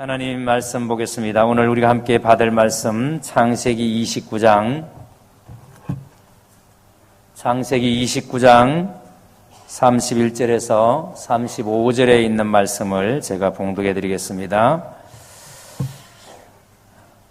하나님 말씀 보겠습니다. 오늘 우리가 함께 받을 말씀 창세기 29장 31절에서 35절에 있는 말씀을 제가 봉독해 드리겠습니다.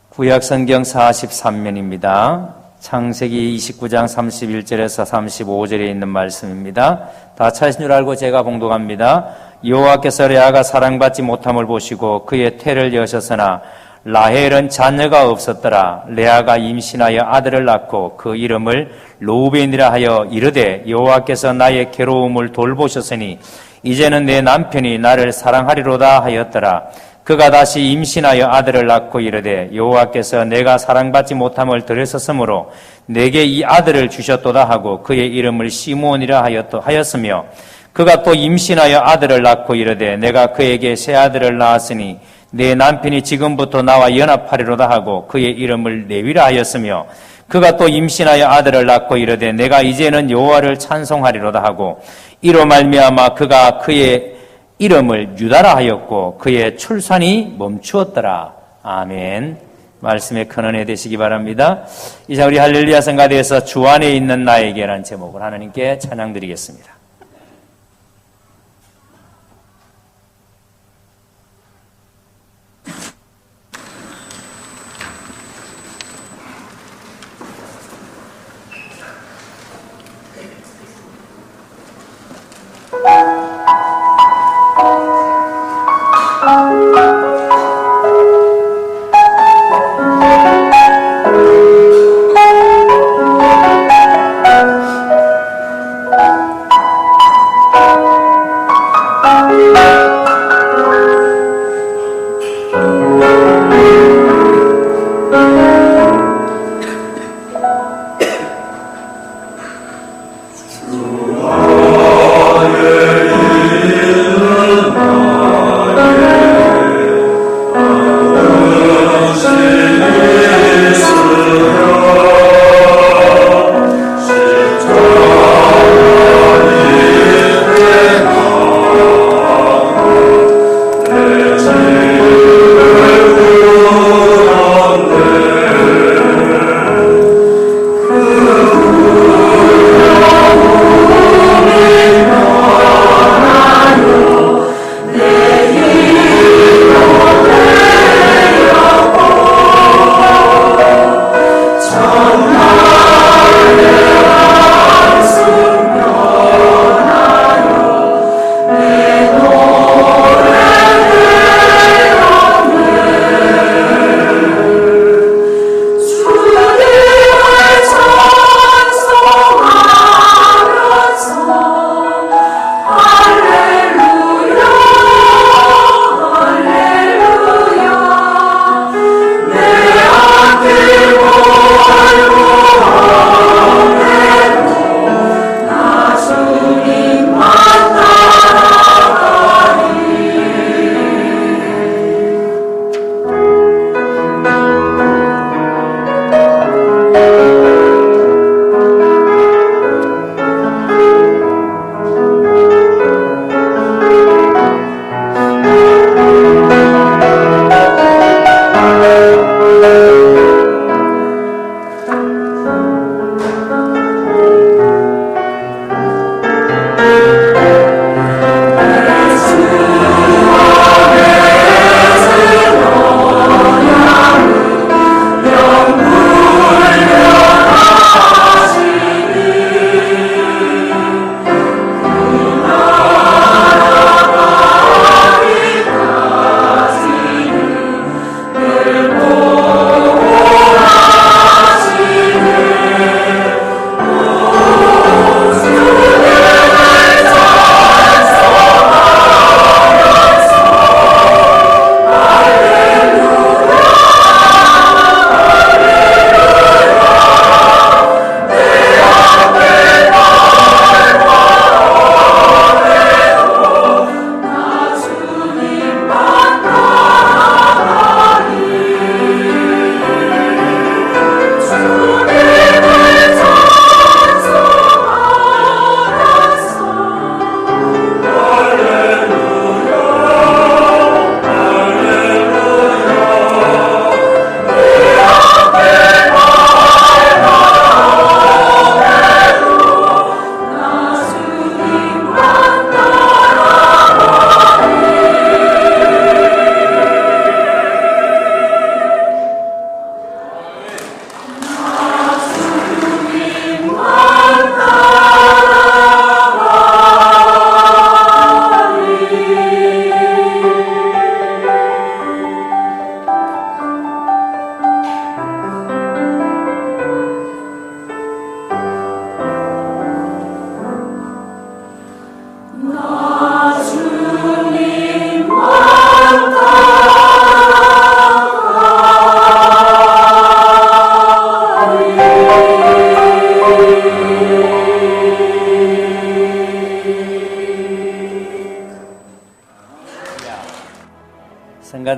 구약성경 43면입니다. 창세기 29장 31절에서 35절에 있는 말씀입니다. 다 찾으신 줄 알고 제가 봉독합니다. 여호와께서 레아가 사랑받지 못함을 보시고 그의 태를 여셨으나 라헬은 자녀가 없었더라. 레아가 임신하여 아들을 낳고 그 이름을 르우벤이라 하여 이르되 여호와께서 나의 괴로움을 돌보셨으니 이제는 내 남편이 나를 사랑하리로다 하였더라. 그가 다시 임신하여 아들을 낳고 이르되 여호와께서 내가 사랑받지 못함을 들으셨으므로 내게 이 아들을 주셨도다 하고 그의 이름을 시므온이라 하였으며 그가 또 임신하여 아들을 낳고 이르되 내가 그에게 새 아들을 낳았으니 내 남편이 지금부터 나와 연합하리로다 하고 그의 이름을 레위라 하였으며 그가 또 임신하여 아들을 낳고 이르되 내가 이제는 여호와를 찬송하리로다 하고 이로 말미암아 그가 그의 이름을 유다라 하였고 그의 출산이 멈추었더라. 아멘. 말씀에 큰 은혜 되시기 바랍니다. 이제 우리 할렐루야 성가대에서 주 안에 있는 나에게라는 제목을 하나님께 찬양드리겠습니다.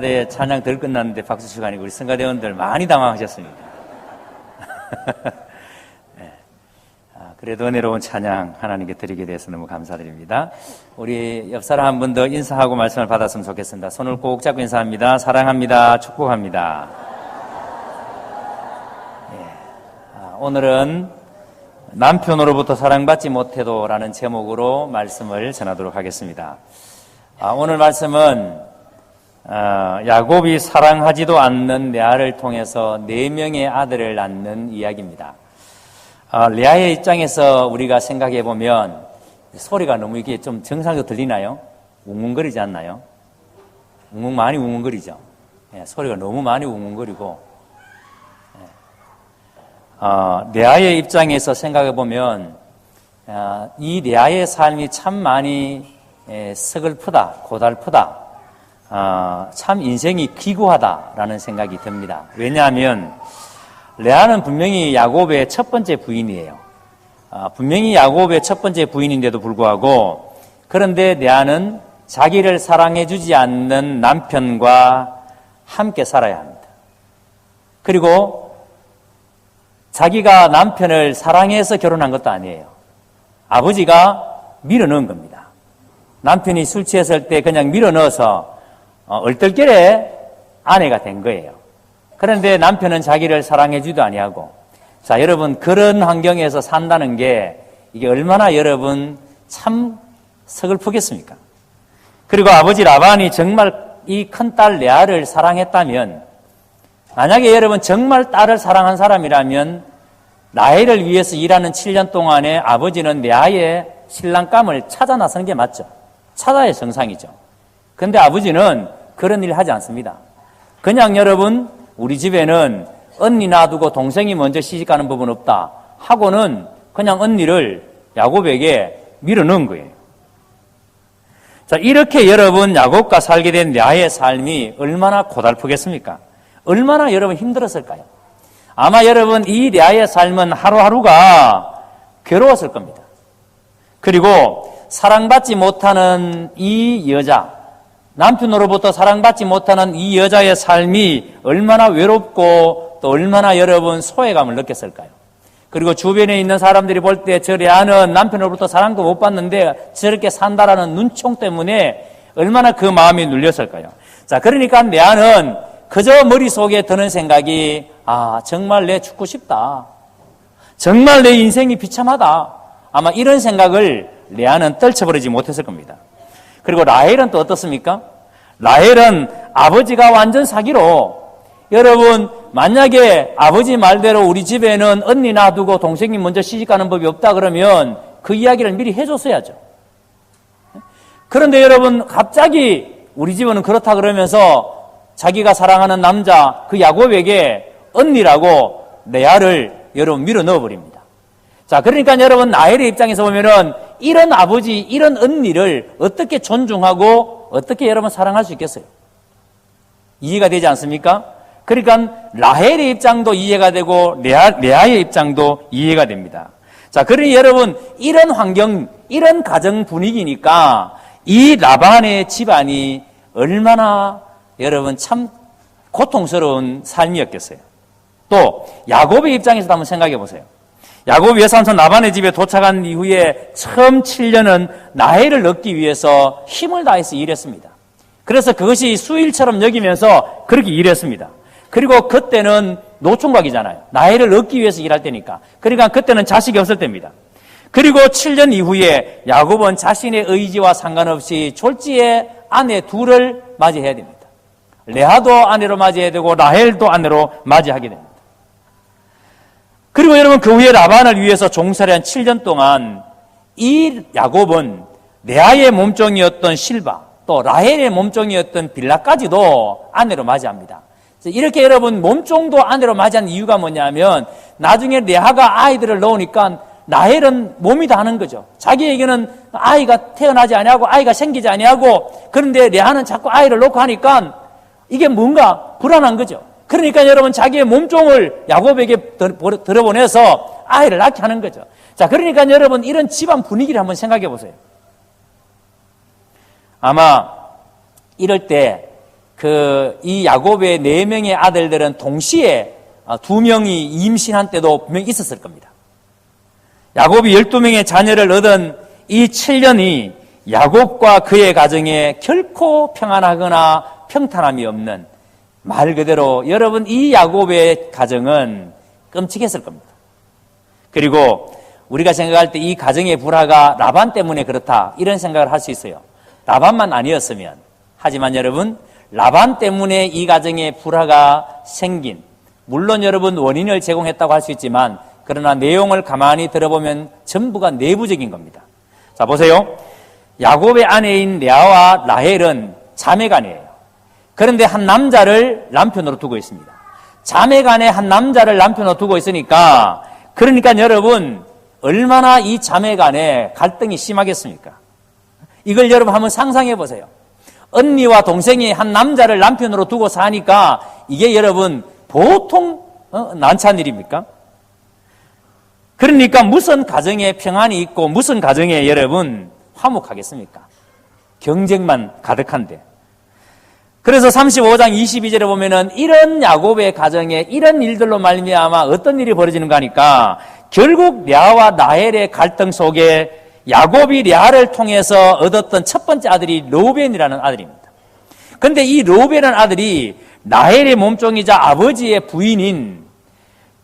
성가대 찬양 덜 끝났는데 박수 치고 하니까 우리 성가대원들 많이 당황하셨습니다. 네. 그래도 은혜로운 찬양 하나님께 드리게 돼서 너무 감사드립니다. 우리 옆 사람 한 분 더 인사하고 말씀을 받았으면 좋겠습니다. 손을 꼭 잡고 인사합니다. 사랑합니다. 축복합니다. 네. 오늘은 남편으로부터 사랑받지 못해도 라는 제목으로 말씀을 전하도록 하겠습니다. 오늘 말씀은 야곱이 사랑하지도 않는 레아를 통해서 4명의 아들을 낳는 이야기입니다. 레아의 입장에서 우리가 생각해 보면 소리가 너무 이게 좀 정상적으로 들리나요? 웅웅거리지 않나요? 많이 웅웅거리죠. 소리가 너무 많이 웅웅거리고 레아의 입장에서 생각해 보면 이 레아의 삶이 참 많이 서글프다, 고달프다, 참 인생이 기구하다라는 생각이 듭니다. 왜냐하면 레아는 분명히 야곱의 첫 번째 부인이에요. 분명히 야곱의 첫 번째 부인인데도 불구하고 그런데 레아는 자기를 사랑해 주지 않는 남편과 함께 살아야 합니다. 그리고 자기가 남편을 사랑해서 결혼한 것도 아니에요. 아버지가 밀어넣은 겁니다. 남편이 술 취했을 때 그냥 밀어넣어서 얼떨결에 아내가 된 거예요. 그런데 남편은 자기를 사랑해주지도 아니하고, 자, 여러분, 그런 환경에서 산다는 게 이게 얼마나 여러분 참 서글프겠습니까? 그리고 아버지 라반이 정말 이 큰딸 레아를 사랑했다면, 만약에 여러분 정말 딸을 사랑한 사람이라면 라헬을 위해서 일하는 7년 동안에 아버지는 레아의 신랑감을 찾아 나서는 게 맞죠. 찾아야 정상이죠. 근데 아버지는 그런 일을 하지 않습니다. 그냥 여러분 우리 집에는 언니 놔두고 동생이 먼저 시집가는 법은 없다 하고는 그냥 언니를 야곱에게 밀어넣은 거예요. 자, 이렇게 여러분 야곱과 살게 된 레아의 삶이 얼마나 고달프겠습니까? 얼마나 여러분 힘들었을까요? 아마 여러분 이 레아의 삶은 하루하루가 괴로웠을 겁니다. 그리고 사랑받지 못하는 이 여자, 남편으로부터 사랑받지 못하는 이 여자의 삶이 얼마나 외롭고 또 얼마나 여러분 소외감을 느꼈을까요? 그리고 주변에 있는 사람들이 볼 때 저 레아는 남편으로부터 사랑도 못 받는데 저렇게 산다라는 눈총 때문에 얼마나 그 마음이 눌렸을까요? 자, 그러니까 레아는 그저 머릿속에 드는 생각이 정말 내 죽고 싶다. 정말 내 인생이 비참하다. 아마 이런 생각을 레아는 떨쳐버리지 못했을 겁니다. 그리고 라헬은 또 어떻습니까? 라헬은 아버지가 완전 사기로 여러분 만약에 아버지 말대로 우리 집에는 언니 놔두고 동생이 먼저 시집가는 법이 없다 그러면 그 이야기를 미리 해줬어야죠. 그런데 여러분 갑자기 우리 집은 그렇다 그러면서 자기가 사랑하는 남자 그 야곱에게 언니라고 레아를 여러분 밀어 넣어버립니다. 자, 그러니까 여러분 라헬의 입장에서 보면은 이런 아버지, 이런 언니를 어떻게 존중하고 어떻게 여러분 사랑할 수 있겠어요? 이해가 되지 않습니까? 그러니까 라헬의 입장도 이해가 되고 레아의 입장도 이해가 됩니다. 자, 그러니 여러분 이런 환경, 이런 가정 분위기니까 이 라반의 집안이 얼마나 여러분 참 고통스러운 삶이었겠어요. 또 야곱의 입장에서도 한번 생각해 보세요. 야곱 외삼촌 라반의 집에 도착한 이후에 처음 7년은 라헬을 얻기 위해서 힘을 다해서 일했습니다. 그래서 그것이 수일처럼 여기면서 그렇게 일했습니다. 그리고 그때는 노총각이잖아요. 라헬을 얻기 위해서 일할 때니까. 그러니까 그때는 자식이 없을 때입니다. 그리고 7년 이후에 야곱은 자신의 의지와 상관없이 졸지에 아내 둘을 맞이해야 됩니다. 레아도 아내로 맞이해야 되고 라헬도 아내로 맞이하게 됩니다. 그리고 여러분 그 후에 라반을 위해서 종살이 한 7년 동안 이 야곱은 레아의 몸종이었던 실바 또 라헬의 몸종이었던 빌라까지도 아내로 맞이합니다. 이렇게 여러분 몸종도 아내로 맞이한 이유가 뭐냐면 나중에 레아가 아이들을 낳으니까 라헬은 몸이 다 하는 거죠. 자기에게는 아이가 태어나지 아니하고 아이가 생기지 아니하고 그런데 레아는 자꾸 아이를 놓고 하니까 이게 뭔가 불안한 거죠. 그러니까 여러분 자기의 몸종을 야곱에게 들어보내서 아이를 낳게 하는 거죠. 자, 그러니까 여러분 이런 집안 분위기를 한번 생각해 보세요. 아마 이럴 때 이 야곱의 4명의 아들들은 동시에 2명이 임신한 때도 분명히 있었을 겁니다. 야곱이 12명의 자녀를 얻은 이 7년이 야곱과 그의 가정에 결코 평안하거나 평탄함이 없는, 말 그대로 여러분 이 야곱의 가정은 끔찍했을 겁니다. 그리고 우리가 생각할 때 이 가정의 불화가 라반 때문에 그렇다, 이런 생각을 할 수 있어요. 라반만 아니었으면. 하지만 여러분, 라반 때문에 이 가정의 불화가 생긴, 물론 여러분 원인을 제공했다고 할 수 있지만, 그러나 내용을 가만히 들어보면 전부가 내부적인 겁니다. 자, 보세요. 야곱의 아내인 레아와 라헬은 자매간이에요. 그런데 한 남자를 남편으로 두고 있습니다. 자매간에 한 남자를 남편으로 두고 있으니까, 그러니까 여러분 얼마나 이 자매간에 갈등이 심하겠습니까? 이걸 여러분 한번 상상해 보세요. 언니와 동생이 한 남자를 남편으로 두고 사니까 이게 여러분 보통 난처한 일입니까? 그러니까 무슨 가정에 평안이 있고 무슨 가정에 여러분 화목하겠습니까? 경쟁만 가득한데. 그래서 35장 22절에 보면은 이런 야곱의 가정에 이런 일들로 말미암아 어떤 일이 벌어지는가 하니까, 결국 레아와 라헬의 갈등 속에 야곱이 레아를 통해서 얻었던 첫 번째 아들이 르우벤이라는 아들입니다. 그런데 이 르우벤이라는 아들이 라헬의 몸종이자 아버지의 부인인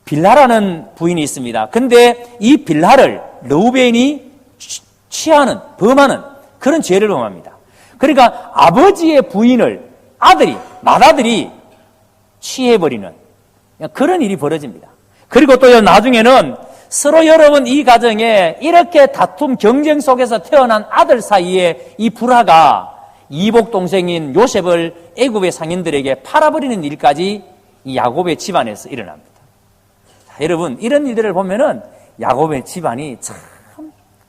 빌하라는 부인이 있습니다. 근데 이 빌하를 르우벤이 취하는, 범하는 그런 죄를 범합니다. 그러니까 아버지의 부인을 맏아들이 취해버리는 그런 일이 벌어집니다. 그리고 또 나중에는 서로 여러분 이 가정에 이렇게 다툼 경쟁 속에서 태어난 아들 사이에 이 불화가 이복 동생인 요셉을 애굽의 상인들에게 팔아버리는 일까지 이 야곱의 집안에서 일어납니다. 자, 여러분 이런 일들을 보면은 야곱의 집안이 참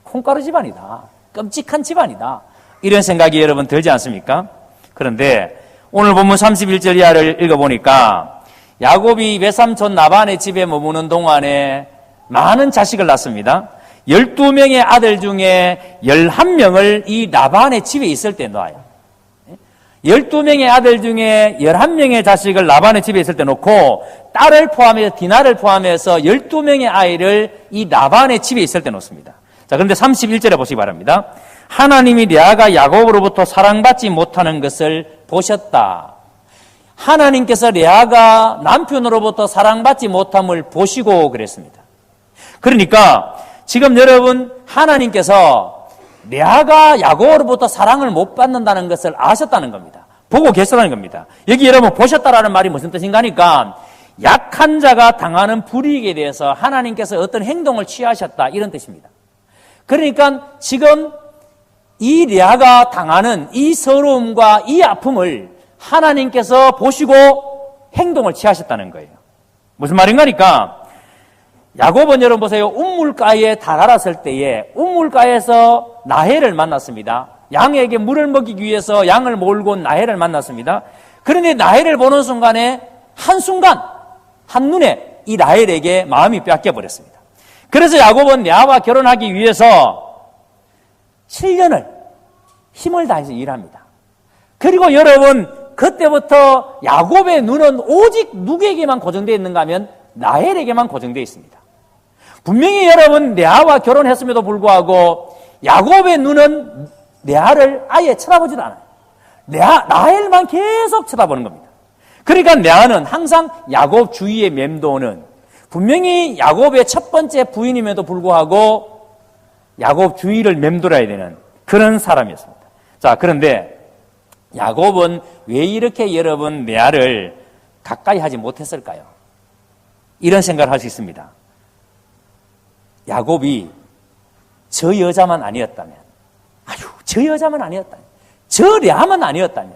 콩가루 집안이다, 끔찍한 집안이다, 이런 생각이 여러분 들지 않습니까? 그런데 오늘 본문 31절 이하를 읽어보니까 야곱이 외삼촌 라반의 집에 머무는 동안에 많은 자식을 낳습니다. 12명의 아들 중에 11명을 이 라반의 집에 있을 때 놓아요. 12명의 아들 중에 11명의 자식을 라반의 집에 있을 때 놓고, 딸을 포함해서 디나를 포함해서 12명의 아이를 이 라반의 집에 있을 때 놓습니다. 자, 그런데 31절에 보시기 바랍니다. 하나님이 레아가 야곱으로부터 사랑받지 못하는 것을 보셨다. 하나님께서 레아가 남편으로부터 사랑받지 못함을 보시고 그랬습니다. 그러니까 지금 여러분 하나님께서 레아가 야곱으로부터 사랑을 못 받는다는 것을 아셨다는 겁니다. 보고 계셨다는 겁니다. 여기 여러분 보셨다라는 말이 무슨 뜻인가 하니까, 약한 자가 당하는 불이익에 대해서 하나님께서 어떤 행동을 취하셨다, 이런 뜻입니다. 그러니까 지금 이 레아가 당하는 이 서러움과 이 아픔을 하나님께서 보시고 행동을 취하셨다는 거예요. 무슨 말인가 하니까, 야곱은 여러분 보세요. 운물가에 다다랐을 때에 운물가에서 라헬을 만났습니다. 양에게 물을 먹이기 위해서 양을 몰고 온 라헬을 만났습니다. 그런데 라헬을 보는 순간에 한순간 한눈에 이 라헬에게 마음이 뺏겨버렸습니다. 그래서 야곱은 레아와 결혼하기 위해서 7년을 힘을 다해서 일합니다. 그리고 여러분 그때부터 야곱의 눈은 오직 누구에게만 고정되어 있는가 하면 라헬에게만 고정되어 있습니다. 분명히 여러분 레아와 결혼했음에도 불구하고 야곱의 눈은 레아를 아예 쳐다보지도 않아요. 라헬만 계속 쳐다보는 겁니다. 그러니까 레아는 항상 야곱 주위에 맴도는, 분명히 야곱의 첫 번째 부인임에도 불구하고 야곱 주위를 맴돌아야 되는 그런 사람이었습니다. 자, 그런데 야곱은 왜 이렇게 여러분 레아를 가까이 하지 못했을까요? 이런 생각을 할 수 있습니다. 야곱이 저 여자만 아니었다면, 저 여자만 아니었다면, 저 레아만 아니었다면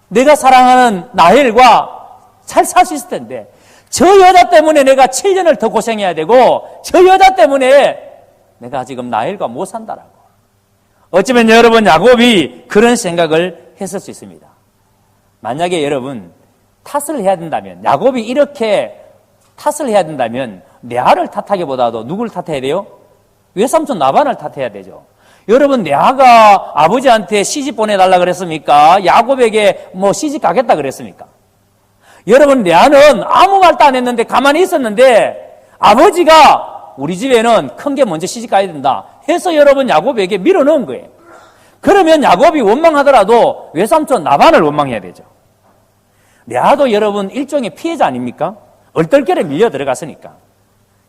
내가 사랑하는 라헬과 잘 살 수 있을 텐데, 저 여자 때문에 내가 7년을 더 고생해야 되고, 저 여자 때문에 내가 지금 라헬과 못 산다라고. 어쩌면 여러분 야곱이 그런 생각을 했을 수 있습니다. 만약에 여러분 탓을 해야 된다면, 야곱이 이렇게 탓을 해야 된다면 레아를 탓하기보다도 누구를 탓해야 돼요? 외삼촌 라반을 탓해야 되죠. 여러분, 레아가 아버지한테 시집 보내달라 그랬습니까? 야곱에게 시집 가겠다 그랬습니까? 여러분, 레아는 아무 말도 안 했는데 가만히 있었는데 아버지가 우리 집에는 큰 게 먼저 시집 가야 된다 해서 여러분 야곱에게 밀어넣은 거예요. 그러면 야곱이 원망하더라도 외삼촌 라반을 원망해야 되죠. 레아도 여러분 일종의 피해자 아닙니까? 얼떨결에 밀려 들어갔으니까.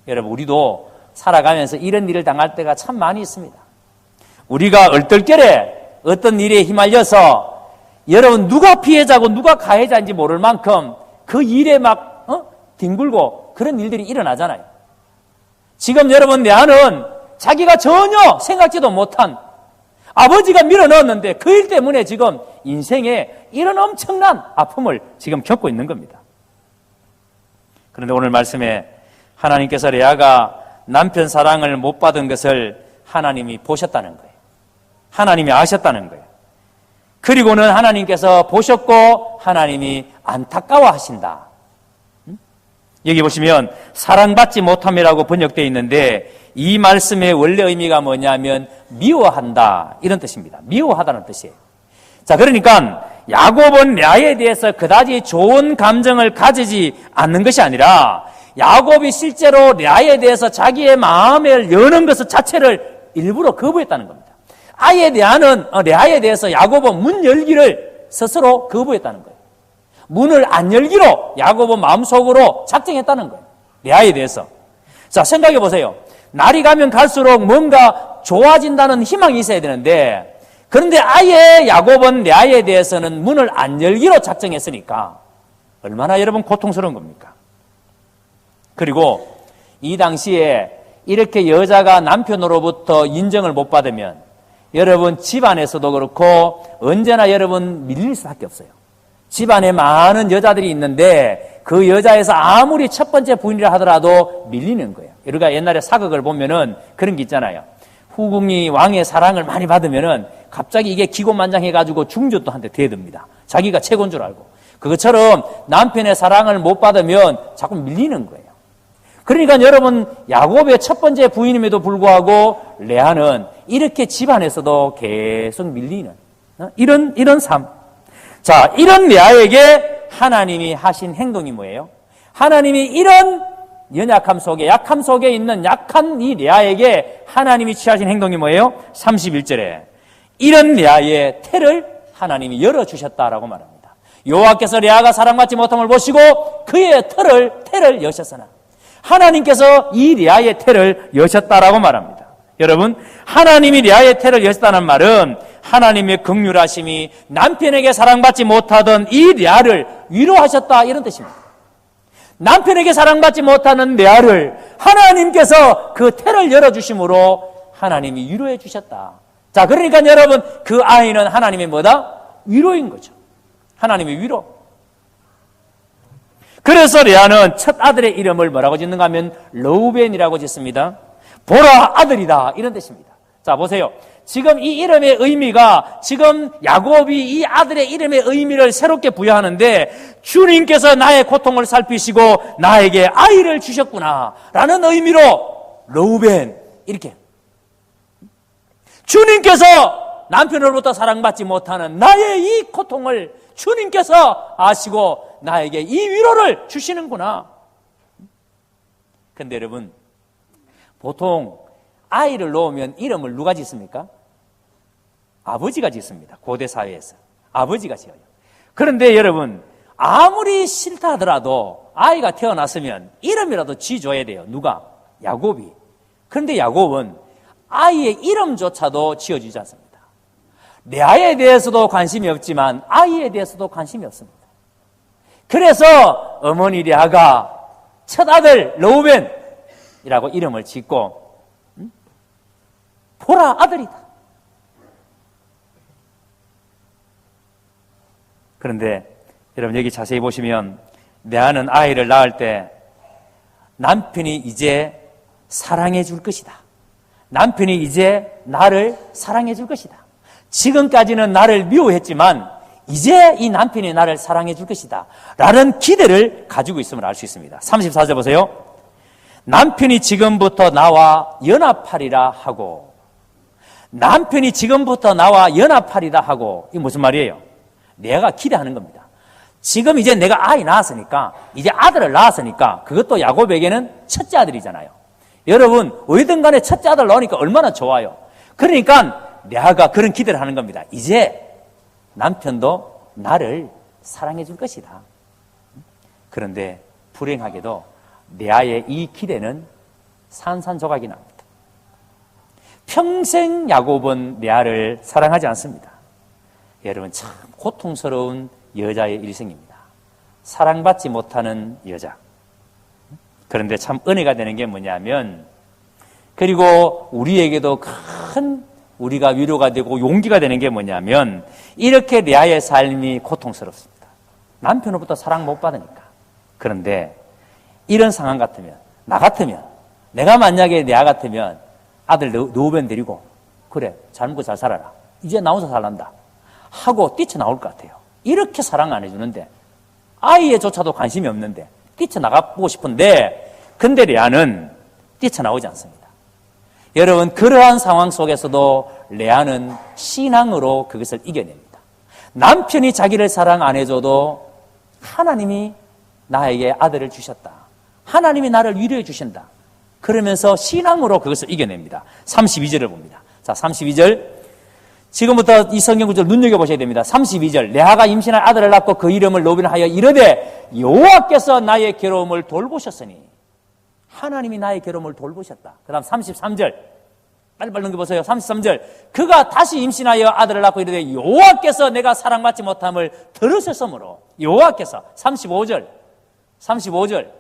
여러분, 우리도 살아가면서 이런 일을 당할 때가 참 많이 있습니다. 우리가 얼떨결에 어떤 일에 휘말려서 여러분 누가 피해자고 누가 가해자인지 모를 만큼 그 일에 막 뒹굴고 그런 일들이 일어나잖아요. 지금 여러분 레아는 자기가 전혀 생각지도 못한 아버지가 밀어넣었는데 그 일 때문에 지금 인생에 이런 엄청난 아픔을 지금 겪고 있는 겁니다. 그런데 오늘 말씀에 하나님께서 레아가 남편 사랑을 못 받은 것을 하나님이 보셨다는 거예요. 하나님이 아셨다는 거예요. 그리고는 하나님께서 보셨고 하나님이 안타까워하신다. 여기 보시면 사랑받지 못함이라고 번역되어 있는데 이 말씀의 원래 의미가 뭐냐면 미워한다 이런 뜻입니다. 미워하다는 뜻이에요. 자, 그러니까 야곱은 레아에 대해서 그다지 좋은 감정을 가지지 않는 것이 아니라 야곱이 실제로 레아에 대해서 자기의 마음을 여는 것 자체를 일부러 거부했다는 겁니다. 레아에 대해서 야곱은 문 열기를 스스로 거부했다는 거예요. 문을 안 열기로 야곱은 마음속으로 작정했다는 거예요. 레아에 대해서. 자, 생각해 보세요. 날이 가면 갈수록 뭔가 좋아진다는 희망이 있어야 되는데 그런데 아예 야곱은 레아에 대해서는 문을 안 열기로 작정했으니까 얼마나 여러분 고통스러운 겁니까? 그리고 이 당시에 이렇게 여자가 남편으로부터 인정을 못 받으면 여러분 집안에서도 그렇고 언제나 여러분 밀릴 수밖에 없어요. 집안에 많은 여자들이 있는데 그 여자에서 아무리 첫 번째 부인이라 하더라도 밀리는 거예요. 우리가 옛날에 사극을 보면은 그런 게 있잖아요. 후궁이 왕의 사랑을 많이 받으면은 갑자기 이게 기고만장해가지고 중조도 한테 대듭니다. 자기가 최고인 줄 알고. 그것처럼 남편의 사랑을 못 받으면 자꾸 밀리는 거예요. 그러니까 여러분 야곱의 첫 번째 부인임에도 불구하고 레아는 이렇게 집안에서도 계속 밀리는 이런 삶. 자, 이런 레아에게 하나님이 하신 행동이 뭐예요? 하나님이 이런 연약함 속에 약함 속에 있는 약한 이 레아에게 하나님이 취하신 행동이 뭐예요? 31절에 이런 레아의 태를 하나님이 열어주셨다라고 말합니다. 여호와께서 레아가 사랑받지 못함을 보시고 그의 태를 여셨으나 하나님께서 이 레아의 태를 여셨다라고 말합니다. 여러분, 하나님이 레아의 태를 여셨다는 말은 하나님의 긍휼하심이 남편에게 사랑받지 못하던 이 레아를 위로하셨다 이런 뜻입니다. 남편에게 사랑받지 못하는 레아를 하나님께서 그 태를 열어주심으로 하나님이 위로해 주셨다. 자, 그러니까 여러분 그 아이는 하나님의 뭐다? 위로인 거죠. 하나님의 위로. 그래서 레아는 첫 아들의 이름을 뭐라고 짓는가 하면 르우벤이라고 짓습니다. 보라 아들이다 이런 뜻입니다. 자, 보세요. 지금 이 이름의 의미가 지금 야곱이 이 아들의 이름의 의미를 새롭게 부여하는데 주님께서 나의 고통을 살피시고 나에게 아이를 주셨구나 라는 의미로 르우벤 이렇게 주님께서 남편으로부터 사랑받지 못하는 나의 이 고통을 주님께서 아시고 나에게 이 위로를 주시는구나. 근데 여러분 보통 아이를 놓으면 이름을 누가 짓습니까? 아버지가 짓습니다. 고대 사회에서 아버지가 지어요. 그런데 여러분 아무리 싫다 하더라도 아이가 태어났으면 이름이라도 지어줘야 돼요. 누가? 야곱이. 그런데 야곱은 아이의 이름조차도 지어주지 않습니다. 레아에 대해서도 관심이 없지만 아이에 대해서도 관심이 없습니다. 그래서 어머니 레아가 첫 아들 르우벤이라고 이름을 짓고 보라 아들이다. 그런데 여러분 여기 자세히 보시면 레아는 아이를 낳을 때 남편이 이제 사랑해 줄 것이다. 남편이 이제 나를 사랑해 줄 것이다. 지금까지는 나를 미워했지만 이제 이 남편이 나를 사랑해 줄 것이다 라는 기대를 가지고 있음을 알 수 있습니다. 34절 보세요. 남편이 지금부터 나와 연합하리라 하고 남편이 지금부터 나와 연합하리다 하고, 이게 무슨 말이에요? 내가 기대하는 겁니다. 지금 이제 내가 아이 낳았으니까, 이제 아들을 낳았으니까, 그것도 야곱에게는 첫째 아들이잖아요. 여러분, 어디든 간에 첫째 아들 나오니까 얼마나 좋아요. 그러니까 내가 그런 기대를 하는 겁니다. 이제 남편도 나를 사랑해 줄 것이다. 그런데 불행하게도 레아의 이 기대는 산산조각이 납니다. 평생 야곱은 레아를 사랑하지 않습니다. 여러분, 참 고통스러운 여자의 일생입니다. 사랑받지 못하는 여자. 그런데 참 은혜가 되는 게 뭐냐면, 그리고 우리에게도 큰 우리가 위로가 되고 용기가 되는 게 뭐냐면, 이렇게 레아의 삶이 고통스럽습니다. 남편으로부터 사랑 못 받으니까. 그런데 이런 상황 같으면, 나 같으면, 내가 만약에 레아 같으면 아들 노변 데리고, 그래, 잘 먹고 잘 살아라, 이제 나 혼자 살란다 하고 뛰쳐나올 것 같아요. 이렇게 사랑 안 해주는데, 아이에조차도 관심이 없는데 뛰쳐나가보고 싶은데, 근데 레아는 뛰쳐나오지 않습니다. 여러분, 그러한 상황 속에서도 레아는 신앙으로 그것을 이겨냅니다. 남편이 자기를 사랑 안 해줘도 하나님이 나에게 아들을 주셨다, 하나님이 나를 위로해 주신다, 그러면서 신앙으로 그것을 이겨냅니다. 32절을 봅니다. 자, 32절. 지금부터 이 성경 구절 눈여겨보셔야 됩니다. 32절. 레아가 임신할 아들을 낳고 그 이름을 로빈하여 이르되 여호와께서 나의 괴로움을 돌보셨으니, 하나님이 나의 괴로움을 돌보셨다. 그 다음 33절. 빨리빨리 넘겨보세요. 33절. 그가 다시 임신하여 아들을 낳고 이르되 여호와께서 내가 사랑받지 못함을 들으셨으므로, 여호와께서. 35절. 35절.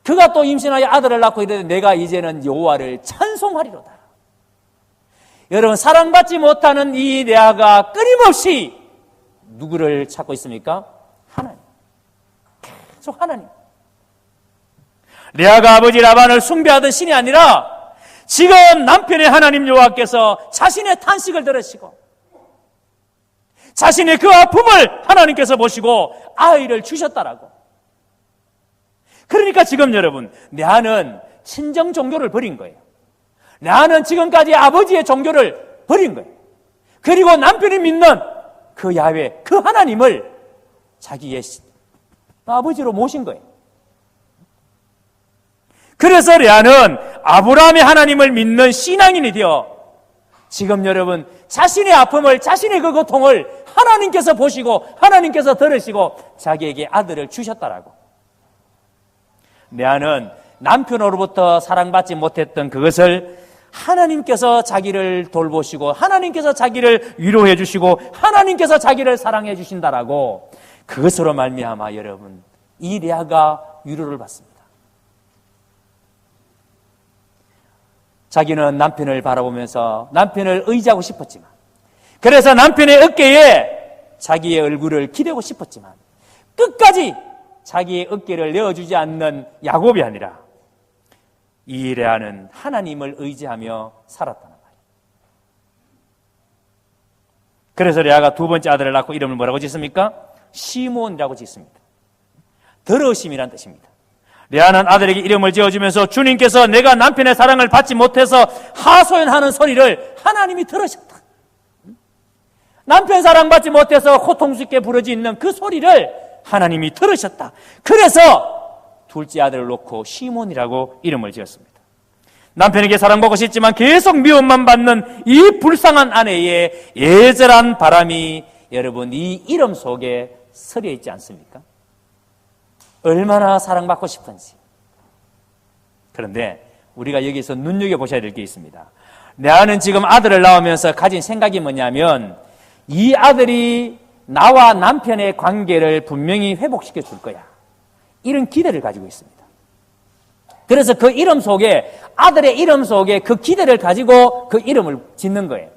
그가 또 임신하여 아들을 낳고 이르되 내가 이제는 여호와를 찬송하리로다. 여러분, 사랑받지 못하는 이 레아가 끊임없이 누구를 찾고 있습니까? 하나님. 계속 하나님. 레아가 아버지 라반을 숭배하던 신이 아니라 지금 남편의 하나님 여호와께서 자신의 탄식을 들으시고 자신의 그 아픔을 하나님께서 보시고 아이를 주셨다라고. 그러니까 지금 여러분, 레아는 친정 종교를 버린 거예요. 레아는 지금까지 아버지의 종교를 버린 거예요. 그리고 남편이 믿는 그 야훼, 그 하나님을 자기의 아버지로 모신 거예요. 그래서 레아는 아브라함의 하나님을 믿는 신앙인이 되어 지금 여러분, 자신의 아픔을, 자신의 그 고통을 하나님께서 보시고 하나님께서 들으시고 자기에게 아들을 주셨다라고. 레아는 남편으로부터 사랑받지 못했던 그것을 하나님께서 자기를 돌보시고 하나님께서 자기를 위로해 주시고 하나님께서 자기를 사랑해 주신다라고, 그것으로 말미암아 여러분, 이 레아가 위로를 받습니다. 자기는 남편을 바라보면서 남편을 의지하고 싶었지만, 그래서 남편의 어깨에 자기의 얼굴을 기대고 싶었지만 끝까지 자기의 어깨를 내어주지 않는 야곱이 아니라 이 레아는 하나님을 의지하며 살았다는 말이에요. 그래서 레아가 두 번째 아들을 낳고 이름을 뭐라고 짓습니까? 시몬이라고 짓습니다. 더러우심이란 뜻입니다. 레아는 아들에게 이름을 지어주면서 주님께서 내가 남편의 사랑을 받지 못해서 하소연하는 소리를 하나님이 들으셨다. 남편 사랑받지 못해서 고통스럽게 부러지는 그 소리를 하나님이 들으셨다. 그래서 둘째 아들을 놓고 시몬이라고 이름을 지었습니다. 남편에게 사랑받고 싶지만 계속 미움만 받는 이 불쌍한 아내의 애절한 바람이 여러분, 이 이름 속에 서려 있지 않습니까? 얼마나 사랑받고 싶은지. 그런데 우리가 여기서 눈여겨보셔야 될 게 있습니다. 레아는 지금 아들을 낳으면서 가진 생각이 뭐냐면, 이 아들이 나와 남편의 관계를 분명히 회복시켜 줄 거야, 이런 기대를 가지고 있습니다. 그래서 그 이름 속에, 아들의 이름 속에 그 기대를 가지고 그 이름을 짓는 거예요.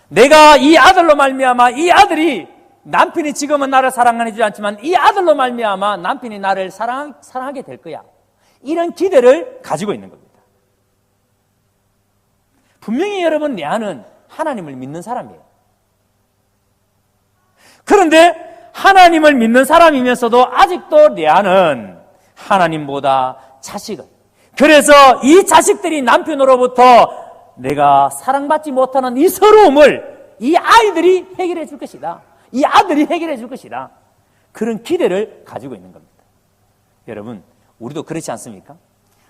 내가 이 아들로 말미암아, 이 아들이, 남편이 지금은 나를 사랑하지 않지만 이 아들로 말미암아 남편이 나를 사랑하게 될 거야, 이런 기대를 가지고 있는 겁니다. 분명히 여러분, 레아는 하나님을 믿는 사람이에요. 그런데 하나님을 믿는 사람이면서도 아직도 레아는 하나님보다 자식을, 그래서 이 자식들이 남편으로부터 내가 사랑받지 못하는 이 서러움을 이 아이들이 해결해 줄 것이다. 이 아들이 해결해 줄 것이다. 그런 기대를 가지고 있는 겁니다. 여러분, 우리도 그렇지 않습니까?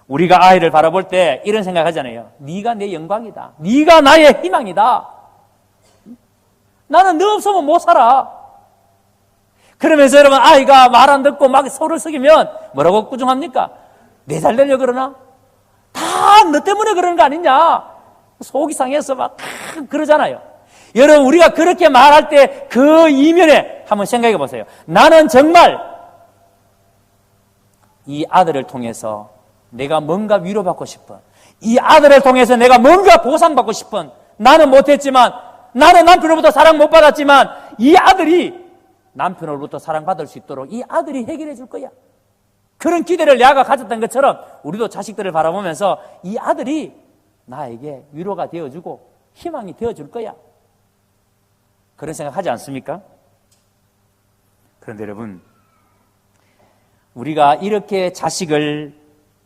우리가 아이를 바라볼 때 이런 생각하잖아요. 네가 내 영광이다. 네가 나의 희망이다. 나는 너 없으면 못 살아. 그러면서 여러분, 아이가 말 안 듣고 막 소를 숙이면 뭐라고 꾸중합니까? 내 잘 되려 그러나? 다 너 때문에 그러는 거 아니냐? 속이 상해서 막 그러잖아요. 여러분, 우리가 그렇게 말할 때 그 이면에 한번 생각해 보세요. 나는 정말 이 아들을 통해서 내가 뭔가 위로받고 싶은, 이 아들을 통해서 내가 뭔가 보상받고 싶은, 나는 못했지만, 나는 남편으로부터 사랑 못 받았지만 이 아들이 남편으로부터 사랑받을 수 있도록 이 아들이 해결해 줄 거야. 그런 기대를 야가 가졌던 것처럼 우리도 자식들을 바라보면서 이 아들이 나에게 위로가 되어주고 희망이 되어줄 거야. 그런 생각하지 않습니까? 그런데 여러분, 우리가 이렇게 자식을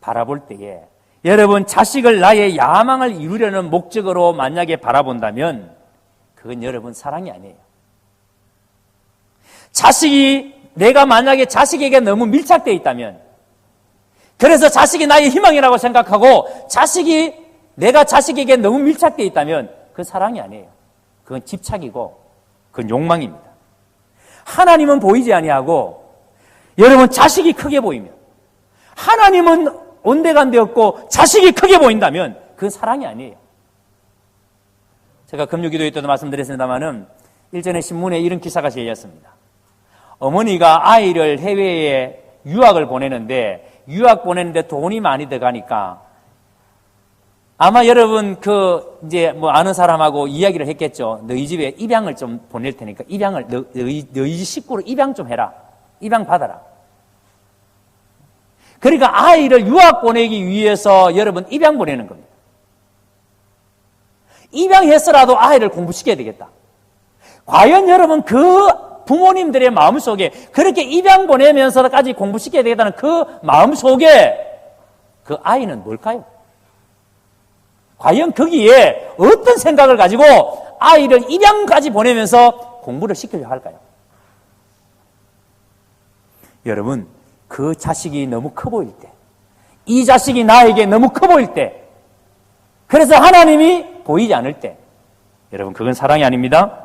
바라볼 때에 여러분, 자식을 나의 야망을 이루려는 목적으로 만약에 바라본다면 그건 여러분 사랑이 아니에요. 내가 만약에 자식에게 너무 밀착되어 있다면, 그래서 자식이 나의 희망이라고 생각하고 내가 자식에게 너무 밀착되어 있다면 그건 사랑이 아니에요. 그건 집착이고 그건 욕망입니다. 하나님은 보이지 아니하고 여러분, 자식이 크게 보이면, 하나님은 온데간데 없고 자식이 크게 보인다면 그건 사랑이 아니에요. 제가 금요기도회 때도 말씀드렸습니다마는 일전에 신문에 이런 기사가 실렸습니다. 어머니가 아이를 해외에 유학을 보내는데 돈이 많이 들어가니까 아마 여러분 이제 아는 사람하고 이야기를 했겠죠. 너희 집에 입양을 좀 보낼 테니까 너희 식구로 입양 좀 해라. 입양 받아라. 그러니까 아이를 유학 보내기 위해서 여러분 입양 보내는 겁니다. 입양해서라도 아이를 공부시켜야 되겠다. 과연 여러분 그 부모님들의 마음속에 그렇게 입양 보내면서까지 공부시켜야 되겠다는 그 마음속에 그 아이는 뭘까요? 과연 거기에 어떤 생각을 가지고 아이를 입양까지 보내면서 공부를 시키려 할까요? 여러분, 그 자식이 너무 커 보일 때, 이 자식이 나에게 너무 커 보일 때, 그래서 하나님이 보이지 않을 때, 여러분 그건 사랑이 아닙니다.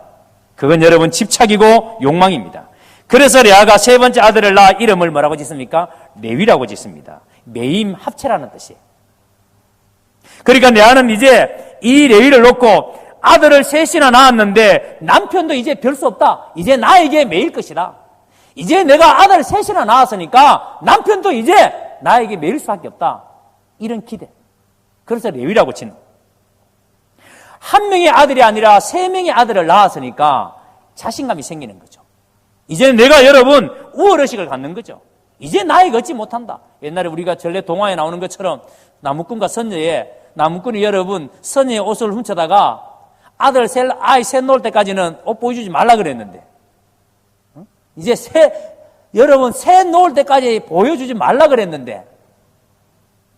그건 여러분 집착이고 욕망입니다. 그래서 레아가 세 번째 아들을 낳아 이름을 뭐라고 짓습니까? 레위라고 짓습니다. 매임 합체라는 뜻이에요. 그러니까 레아는 이제 이 레위를 놓고 아들을 셋이나 낳았는데 남편도 이제 별 수 없다. 이제 나에게 매일 것이다. 이제 내가 아들 셋이나 낳았으니까 남편도 이제 나에게 매일 수밖에 없다. 이런 기대. 그래서 레위라고 짓는. 한 명의 아들이 아니라 세 명의 아들을 낳았으니까 자신감이 생기는 거죠. 이제 내가 여러분 우월의식을 갖는 거죠. 이제 나에게 얻지 못한다. 옛날에 우리가 전래 동화에 나오는 것처럼 나무꾼과 선녀의 나무꾼이 여러분 선녀의 옷을 훔쳐다가 아이 셋 놓을 때까지는 옷 보여주지 말라 그랬는데 이제 여러분 셋 놓을 때까지 보여주지 말라 그랬는데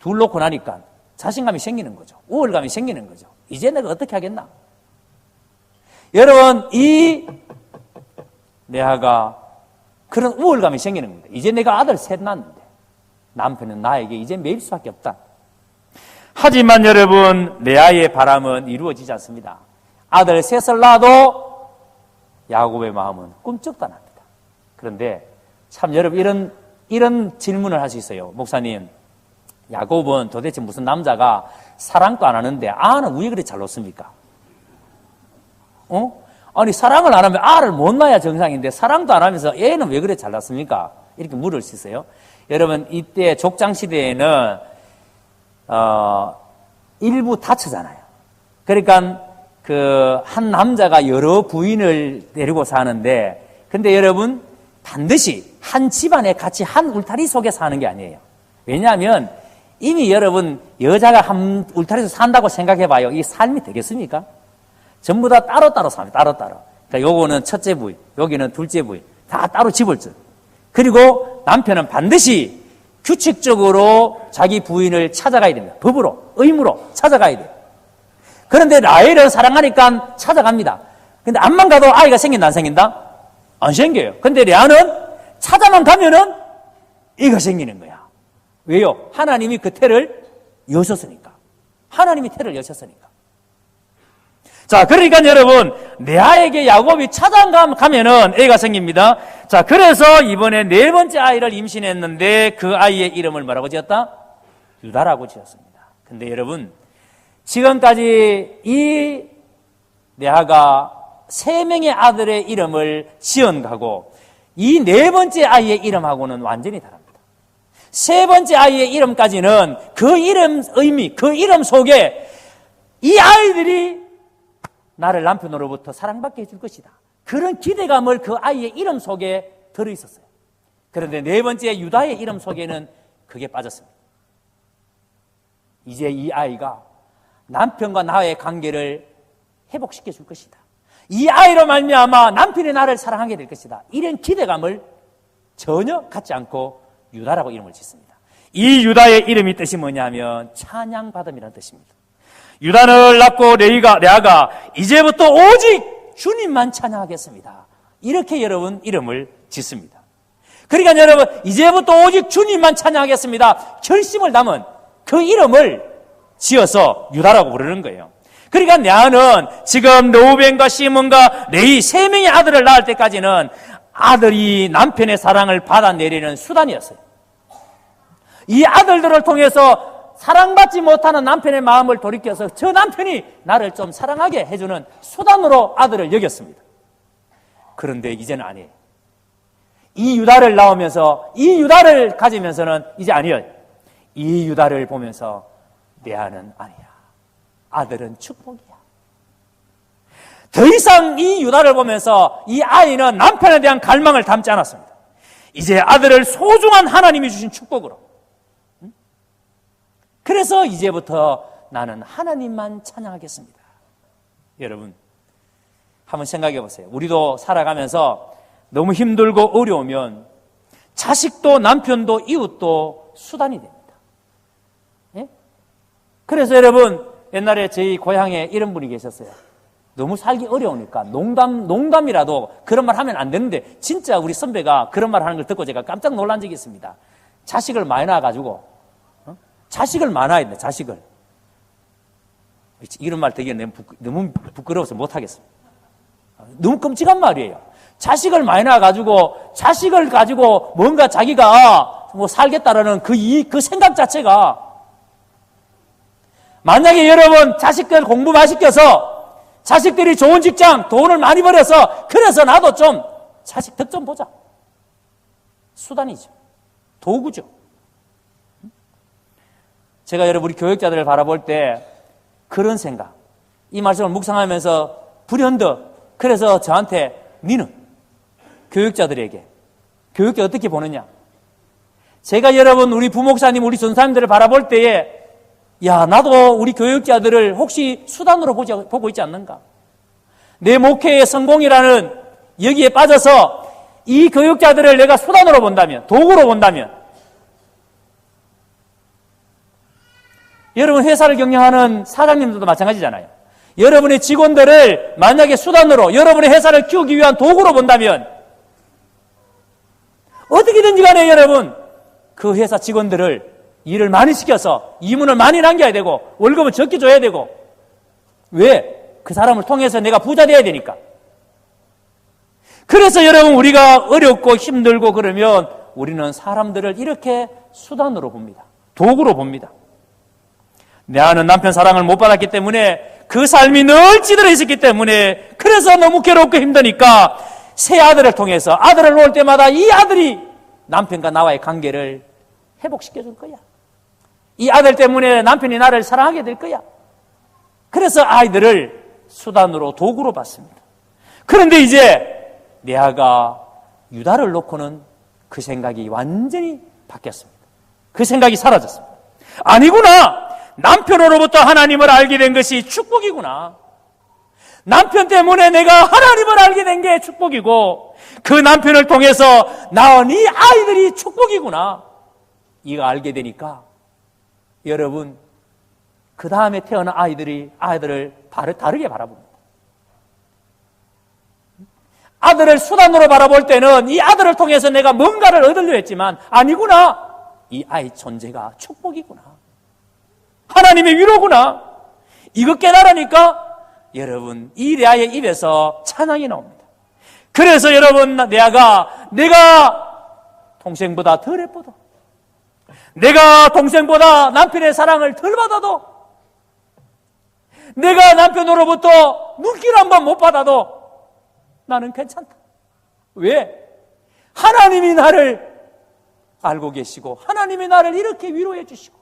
둘 놓고 나니까 자신감이 생기는 거죠. 우월감이 생기는 거죠. 이제 내가 어떻게 하겠나? 여러분, 이 레아가 그런 우월감이 생기는 겁니다. 이제 내가 아들 셋 낳았는데 남편은 나에게 이제 매일 수밖에 없다. 하지만 여러분, 레아의 바람은 이루어지지 않습니다. 아들 셋을 낳아도 야곱의 마음은 꿈쩍도 안 합니다. 그런데 참 여러분 이런 질문을 할 수 있어요. 목사님, 야곱은 도대체 무슨 남자가 사랑도 안 하는데 아는 왜 그렇게 잘 놓습니까? 아니 사랑을 안 하면 알을 못 낳아야 정상인데 사랑도 안 하면서 애는 왜 그래 잘 낳습니까? 이렇게 물을 수 있어요. 여러분, 이때 족장시대에는 일부 다처잖아요. 그러니까 한 남자가 여러 부인을 데리고 사는데, 근데 여러분 반드시 한 집안에 같이 한 울타리 속에 사는 게 아니에요. 왜냐하면 이미 여러분 여자가 한 울타리에서 산다고 생각해봐요. 이 삶이 되겠습니까? 전부 다 따로따로 삽니다. 따로따로. 그러니까 요거는 첫째 부인, 여기는 둘째 부인, 다 따로 집을 줘. 그리고 남편은 반드시 규칙적으로 자기 부인을 찾아가야 됩니다. 법으로, 의무로 찾아가야 돼요. 그런데 라헬을 사랑하니까 찾아갑니다. 근데 암만 가도 아이가 생긴다, 안 생긴다? 안 생겨요. 근데 레아는 찾아만 가면은 애가 생기는 거야. 왜요? 하나님이 그 태를 여셨으니까. 하나님이 태를 여셨으니까. 자, 그러니까 여러분, 레아에게 야곱이 찾아가면은 애가 생깁니다. 자, 그래서 이번에 네 번째 아이를 임신했는데 그 아이의 이름을 뭐라고 지었다? 유다라고 지었습니다. 근데 여러분, 지금까지 이 레아가 세 명의 아들의 이름을 지어가고 이 네 번째 아이의 이름하고는 완전히 다릅니다. 세 번째 아이의 이름까지는 그 이름 의미, 그 이름 속에 이 아이들이 나를 남편으로부터 사랑받게 해줄 것이다. 그런 기대감을 그 아이의 이름 속에 들어있었어요. 그런데 네 번째 유다의 이름 속에는 그게 빠졌습니다. 이제 이 아이가 남편과 나의 관계를 회복시켜 줄 것이다. 이 아이로 말미암아 남편이 나를 사랑하게 될 것이다. 이런 기대감을 전혀 갖지 않고 유다라고 이름을 짓습니다. 이 유다의 이름이 뜻이 뭐냐면 찬양받음이라는 뜻입니다. 유다를 낳고 레아가 이제부터 오직 주님만 찬양하겠습니다. 이렇게 여러분 이름을 짓습니다. 그러니까 여러분 이제부터 오직 주님만 찬양하겠습니다. 결심을 담은 그 이름을 지어서 유다라고 부르는 거예요. 그러니까 레아는 지금 르우벤과 시몬과 레위 세 명의 아들을 낳을 때까지는 아들이 남편의 사랑을 받아내리는 수단이었어요. 이 아들들을 통해서 사랑받지 못하는 남편의 마음을 돌이켜서 저 남편이 나를 좀 사랑하게 해주는 수단으로 아들을 여겼습니다. 그런데 이제는 아니에요. 이 유다를 낳으면서 이 유다를 가지면서는 이제 아니에요. 이 유다를 보면서 레아는 아니야. 아들은 축복이야. 더 이상 이 유다를 보면서 이 아이는 남편에 대한 갈망을 담지 않았습니다. 이제 아들을 소중한 하나님이 주신 축복으로. 그래서 이제부터 나는 하나님만 찬양하겠습니다. 여러분, 한번 생각해 보세요. 우리도 살아가면서 너무 힘들고 어려우면 자식도 남편도 이웃도 수단이 됩니다. 예? 그래서 여러분, 옛날에 저희 고향에 이런 분이 계셨어요. 너무 살기 어려우니까 농담이라도 그런 말 하면 안 되는데 진짜 우리 선배가 그런 말 하는 걸 듣고 제가 깜짝 놀란 적이 있습니다. 자식을 많이 낳아가지고 자식을 많아야 돼. 자식을. 이런 말 되게 너무 부끄러워서 못하겠습니다. 너무 끔찍한 말이에요. 자식을 많이 낳아가지고 자식을 가지고 뭔가 자기가 뭐 살겠다라는 그 생각 자체가 만약에 여러분 자식들 공부 많이 시켜서 자식들이 좋은 직장, 돈을 많이 벌여서 그래서 나도 좀 자식 덕 좀 보자. 수단이죠. 도구죠. 제가 여러분 우리 교육자들을 바라볼 때 그런 생각, 이 말씀을 묵상하면서 불현듯 그래서 저한테 니는 교육자들에게 교육자 어떻게 보느냐? 제가 여러분 우리 부목사님, 우리 전사님들을 바라볼 때에 야, 나도 우리 교육자들을 혹시 수단으로 보고 있지 않는가? 내 목회의 성공이라는 여기에 빠져서 이 교육자들을 내가 수단으로 본다면, 도구로 본다면, 여러분 회사를 경영하는 사장님들도 마찬가지잖아요. 여러분의 직원들을 만약에 수단으로, 여러분의 회사를 키우기 위한 도구로 본다면, 어떻게든지 간에 여러분, 그 회사 직원들을 일을 많이 시켜서 이문을 많이 남겨야 되고 월급을 적게 줘야 되고 왜? 그 사람을 통해서 내가 부자 돼야 되니까. 그래서 여러분 우리가 어렵고 힘들고 그러면 우리는 사람들을 이렇게 수단으로 봅니다. 도구로 봅니다. 내 아는 남편 사랑을 못 받았기 때문에 그 삶이 늘 찌들어 있었기 때문에 그래서 너무 괴롭고 힘드니까 새 아들을 통해서 아들을 놓을 때마다 이 아들이 남편과 나와의 관계를 회복시켜 줄 거야. 이 아들 때문에 남편이 나를 사랑하게 될 거야. 그래서 아이들을 수단으로 도구로 봤습니다. 그런데 이제 레아가 유다를 놓고는 그 생각이 완전히 바뀌었습니다. 그 생각이 사라졌습니다. 아니구나. 남편으로부터 하나님을 알게 된 것이 축복이구나. 남편 때문에 내가 하나님을 알게 된 게 축복이고 그 남편을 통해서 낳은 이 아이들이 축복이구나. 이거 알게 되니까 여러분 그 다음에 태어난 아이들을 다르게 바라봅니다. 아들을 수단으로 바라볼 때는 이 아들을 통해서 내가 뭔가를 얻으려 했지만 아니구나. 이 아이 존재가 축복이구나. 하나님의 위로구나. 이거 깨달으니까 여러분 이 레아의 입에서 찬양이 나옵니다. 그래서 여러분 레아가 내가 동생보다 덜 예뻐도, 내가 동생보다 남편의 사랑을 덜 받아도, 내가 남편으로부터 눈길 한번 못 받아도 나는 괜찮다. 왜? 하나님이 나를 알고 계시고 하나님이 나를 이렇게 위로해 주시고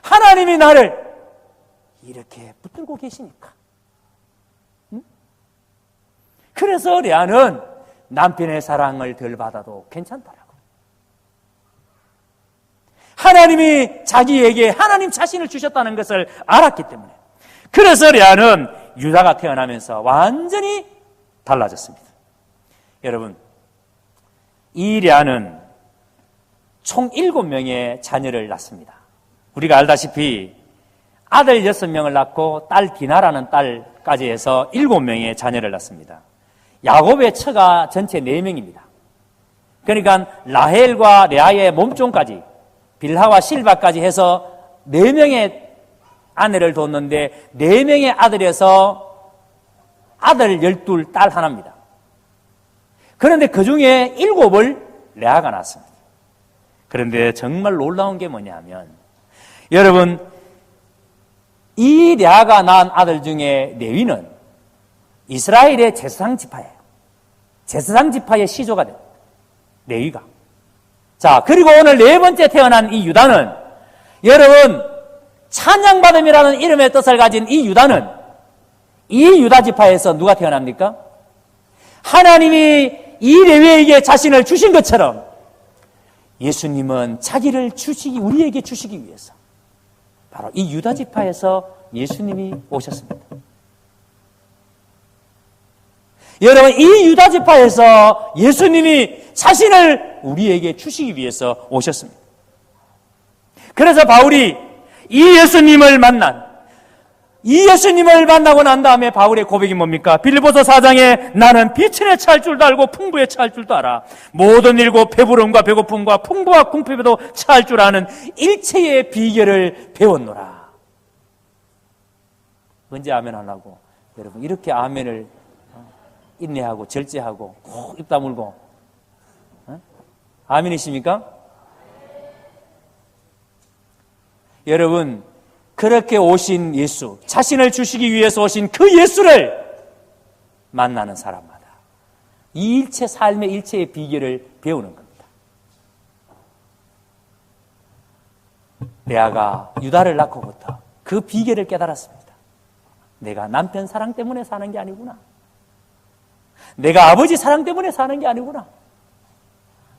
하나님이 나를 이렇게 붙들고 계시니까. 응? 그래서 레아는 남편의 사랑을 덜 받아도 괜찮다라고. 하나님이 자기에게 하나님 자신을 주셨다는 것을 알았기 때문에. 그래서 레아는 유다가 태어나면서 완전히 달라졌습니다. 여러분, 이 레아는 총 7명의 자녀를 낳습니다. 우리가 알다시피 아들 6명을 낳고 딸 디나라는 딸까지 해서 7명의 자녀를 낳습니다. 야곱의 처가 전체 4명입니다. 그러니까 라헬과 레아의 몸종까지 빌하와 실바까지 해서 4명의 아내를 뒀는데 4명의 아들에서 아들 12, 딸 하나입니다. 그런데 그 중에 7을 레아가 낳았습니다. 그런데 정말 놀라운 게 뭐냐면 여러분 이 레아가 낳은 아들 중에 레위는 이스라엘의 제사장 지파예요. 제사장 지파의 시조가 됩니다. 레위가. 자, 그리고 오늘 4번째 태어난 이 유다는 여러분 찬양받음이라는 이름의 뜻을 가진 이 유다는 이 유다 지파에서 누가 태어납니까? 하나님이 이 레위에게 자신을 주신 것처럼 예수님은 자기를 우리에게 주시기 위해서 바로 이 유다 지파에서 예수님이 오셨습니다. 여러분, 이 유다 지파에서 예수님이 자신을 우리에게 주시기 위해서 오셨습니다. 그래서 바울이 이 예수님을 만나고 난 다음에 바울의 고백이 뭡니까? 빌립보서 4장에 나는 비천에 처할 줄도 알고 풍부에 처할 줄도 알아. 모든 일고 배부름과 배고픔과 풍부와 궁핍에도 처할 줄 아는 일체의 비결을 배웠노라. 언제 아멘 하려고? 여러분 이렇게 아멘을 인내하고 절제하고 꼭 입 다물고 아멘이십니까? 여러분 그렇게 오신 예수, 자신을 주시기 위해서 오신 그 예수를 만나는 사람마다 이 삶의 일체의 비결을 배우는 겁니다. 레아가 유다를 낳고부터 그 비결을 깨달았습니다. 내가 남편 사랑 때문에 사는 게 아니구나. 내가 아버지 사랑 때문에 사는 게 아니구나.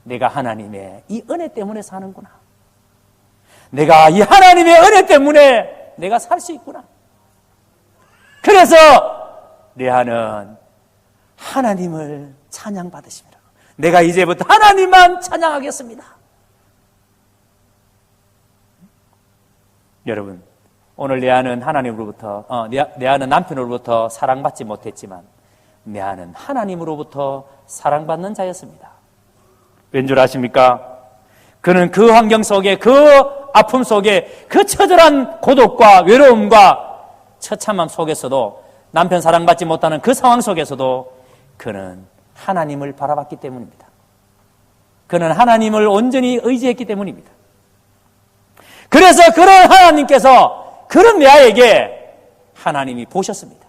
내가 하나님의 이 은혜 때문에 사는구나. 내가 이 하나님의 은혜 때문에 내가 살 수 있구나. 그래서 레아는 하나님을 찬양받으십니다. 내가 이제부터 하나님만 찬양하겠습니다. 여러분, 오늘 레아는 레아는 남편으로부터 사랑받지 못했지만 레아는 하나님으로부터 사랑받는 자였습니다. 왠 줄 아십니까? 그는 그 환경 속에, 그 아픔 속에, 그 처절한 고독과 외로움과 처참함 속에서도, 남편 사랑받지 못하는 그 상황 속에서도 그는 하나님을 바라봤기 때문입니다. 그는 하나님을 온전히 의지했기 때문입니다. 그래서 그런 하나님께서 그런 레아에게 하나님이 보셨습니다.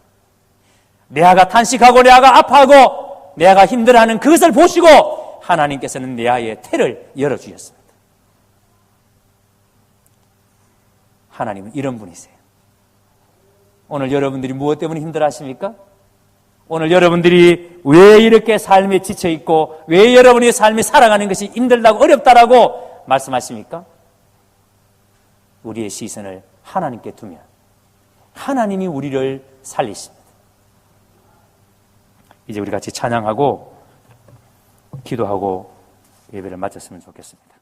레아가 탄식하고 레아가 아파하고 레아가 힘들어하는 그것을 보시고 하나님께서는 레아의 태를 열어주셨습니다. 하나님은 이런 분이세요. 오늘 여러분들이 무엇 때문에 힘들어하십니까? 오늘 여러분들이 왜 이렇게 삶에 지쳐있고 왜 여러분의 삶이 살아가는 것이 힘들다고 어렵다라고 말씀하십니까? 우리의 시선을 하나님께 두면 하나님이 우리를 살리십니다. 이제 우리 같이 찬양하고 기도하고 예배를 마쳤으면 좋겠습니다.